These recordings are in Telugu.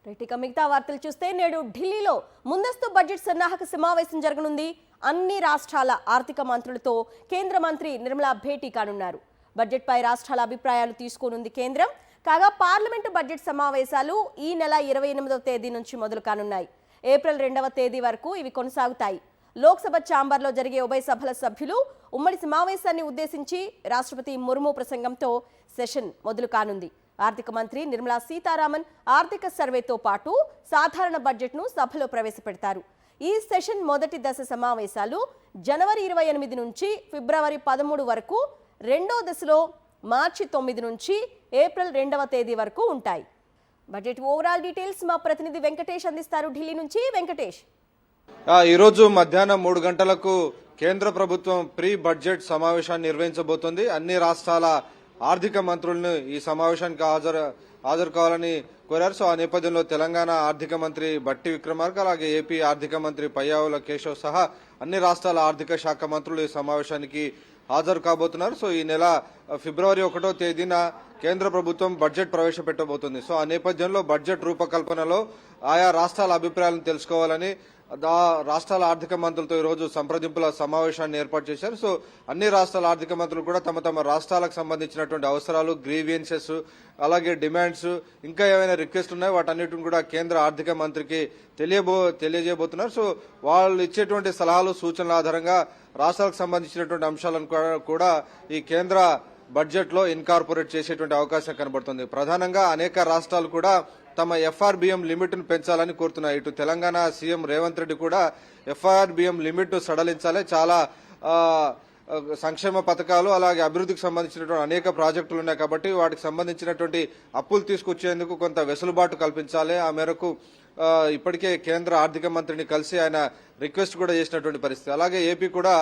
ఇక మిగతా వార్తలు చూస్తే నేడు ఢిల్లీలో ముందస్తు బడ్జెట్ సన్నాహక సమావేశం జరగనుంది. అన్ని రాష్ట్రాల ఆర్థిక మంత్రులతో కేంద్ర మంత్రి నిర్మలా భేటీ కానున్నారు. బడ్జెట్పై రాష్ట్రాల అభిప్రాయాలు తీసుకోనుంది కేంద్రం. కాగా పార్లమెంటు బడ్జెట్ సమావేశాలు ఈ నెల 28వ తేదీ నుంచి మొదలు కానున్నాయి. ఏప్రిల్ 2వ తేదీ వరకు ఇవి కొనసాగుతాయి. లోక్సభ ఛాంబర్లో జరిగే ఉభయ సభల సభ్యులు ఉమ్మడి సమావేశాన్ని ఉద్దేశించి రాష్ట్రపతి ముర్ము ప్రసంగంతో సెషన్ మొదలు కానుంది. ఆర్థిక మంత్రి నిర్మలా సీతారామన్ ఆర్థిక సర్వేతో పాటు సాధారణ బడ్జెట్ను సభలో ప్రవేశపెడతారు. ఈ సెషన్ మొదటి దశ సమావేశాలు జనవరి 28 నుంచి ఫిబ్రవరి 13 వరకు, రెండో దశలో మార్చి 9 నుంచి ఏప్రిల్ 2వ తేదీ వరకు ఉంటాయి. బడ్జెట్ ఓవరాల్ డీటెయిల్స్ మా ప్రతినిధి వెంకటేష్ అందిస్తారు. ఢిల్లీ నుంచి వెంకటేష్. ఈరోజు మధ్యాహ్నం 3 గంటలకు కేంద్ర ప్రభుత్వం ప్రీ బడ్జెట్ సమావేశాన్ని నిర్వహించబోతోంది. అన్ని రాష్ట్రాల ఆర్థిక మంత్రులను ఈ సమావేశానికి హాజరు కావాలని కోరారు. సో ఆ నేపథ్యంలో తెలంగాణ ఆర్థిక మంత్రి బట్టి విక్రమార్క, అలాగే ఏపీ ఆర్థిక మంత్రి పయ్యావుల కేశవ్ సహా అన్ని రాష్ట్రాల ఆర్థిక శాఖ మంత్రులు ఈ సమావేశానికి హాజరు కాబోతున్నారు. సో ఈ నెల ఫిబ్రవరి 1వ తేదీన కేంద్ర ప్రభుత్వం బడ్జెట్ ప్రవేశపెట్టబోతుంది. సో ఆ నేపథ్యంలో బడ్జెట్ రూపకల్పనలో ఆయా రాష్ట్రాల అభిప్రాయాలను తెలుసుకోవాలని రాష్ట్రాల ఆర్థిక మంత్రులతో ఈ రోజు సంప్రదింపుల సమావేశాన్ని ఏర్పాటు చేశారు. సో అన్ని రాష్ట్రాల ఆర్థిక మంత్రులు కూడా తమ తమ రాష్ట్రాలకు సంబంధించినటువంటి అవసరాలు, గ్రీవియన్సెస్, అలాగే డిమాండ్స్, ఇంకా ఏమైనా రిక్వెస్ట్లు ఉన్నాయో వాటన్నిటిని కూడా కేంద్ర ఆర్థిక మంత్రికి తెలియజేయబోతున్నారు. సో వాళ్ళు ఇచ్చేటువంటి సలహాలు, సూచనల ఆధారంగా రాష్ట్రాలకు సంబంధించినటువంటి అంశాలను కూడా ఈ కేంద్ర బడ్జెట్ లో ఇన్కార్పొరేట్ చేసేటువంటి అవకాశం కనబడుతుంది. ప్రధానంగా అనేక రాష్ట్రాలు కూడా తమ ఎఫ్ఆర్బిఎం లిమిట్ ను పెంచాలని కోరుతున్నాయి. ఇటు తెలంగాణ సీఎం రేవంత్ రెడ్డి కూడా ఎఫ్ఆర్బిఎం లిమిట్ ను సడలించాలి, చాలా సంక్షేమ పథకాలు అలాగే అభివృద్ధికి సంబంధించినటువంటి అనేక ప్రాజెక్టులు ఉన్నాయి కాబట్టి వాటికి సంబంధించినటువంటి అప్పులు తీసుకొచ్చేందుకు కొంత వెసులుబాటు కల్పించాలి. ఆ మేరకు ఇప్పటికే కేంద్ర ఆర్థిక మంత్రిని కలిసి ఆయన రిక్వెస్ట్ కూడా చేసినటువంటి పరిస్థితి. అలాగే ఏపీ కూడా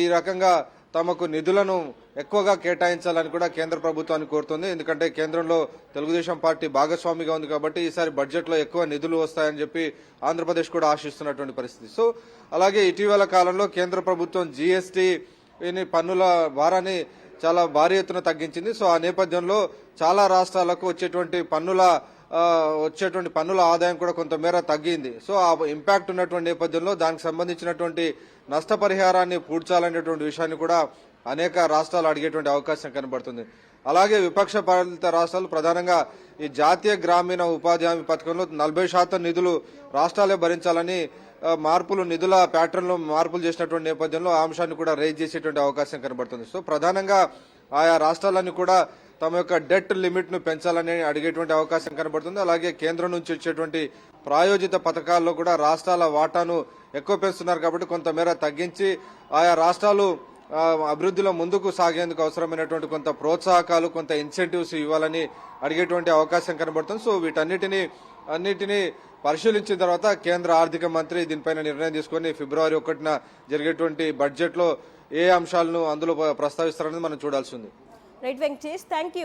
ఈ రకంగా తమకు నిధులను ఎక్కువగా కేటాయించాలని కూడా కేంద్ర ప్రభుత్వాన్ని కోరుతుంది. ఎందుకంటే కేంద్రంలో తెలుగుదేశం పార్టీ భాగస్వామిగా ఉంది కాబట్టి ఈసారి బడ్జెట్ లో ఎక్కువ నిధులు వస్తాయని చెప్పి ఆంధ్రప్రదేశ్ కూడా ఆశిస్తున్నటువంటి పరిస్థితి. సో అలాగే ఇటీవల కాలంలో కేంద్ర ప్రభుత్వం జీఎస్టీ పన్నుల భారాన్ని చాలా భారీ ఎత్తున తగ్గించింది. సో ఆ నేపథ్యంలో చాలా రాష్ట్రాలకు వచ్చేటువంటి పన్నుల ఆదాయం కూడా కొంతమేర తగ్గింది. సో ఆ ఇంపాక్ట్ ఉన్నటువంటి నేపథ్యంలో దానికి సంబంధించినటువంటి నష్టపరిహారాన్ని పూడ్చాలనేటువంటి విషయాన్ని కూడా అనేక రాష్ట్రాలు అడిగేటువంటి అవకాశం కనబడుతుంది. అలాగే విపక్ష పాలిత రాష్ట్రాలు ప్రధానంగా ఈ జాతీయ గ్రామీణ ఉపాధి హామీ పథకంలో 40% నిధులు రాష్ట్రాలే భరించాలని నిధుల ప్యాటర్న్ లో మార్పులు చేసినటువంటి నేపథ్యంలో ఆ అంశాన్ని కూడా రైజ్ చేసేటువంటి అవకాశం కనబడుతుంది. సో ప్రధానంగా ఆయా రాష్ట్రాలన్నీ కూడా తమ యొక్క డెట్ లిమిట్ ను పెంచాలని అడిగేటువంటి అవకాశం కనబడుతుంది. అలాగే కేంద్రం నుంచి వచ్చేటువంటి ప్రాయోజిత పథకాల్లో కూడా రాష్ట్రాల వాటాను ఎక్కువ పెంచుతున్నారు కాబట్టి కొంతమేర తగ్గించి ఆయా రాష్ట్రాలు అభివృద్ధిలో ముందుకు సాగేందుకు అవసరమైనటువంటి కొంత ప్రోత్సాహకాలు, కొంత ఇన్సెంటివ్స్ ఇవ్వాలని అడిగేటువంటి అవకాశం కనబడుతుంది. సో వీటన్నిటిని పరిశీలించిన తర్వాత కేంద్ర ఆర్థిక మంత్రి దీనిపైన నిర్ణయం తీసుకుని ఫిబ్రవరి 1న జరిగేటువంటి బడ్జెట్ లో ఏ అంశాలను అందులో ప్రస్తావిస్తారనేది మనం చూడాల్సి ఉంది. Right Venkatesh, thank you.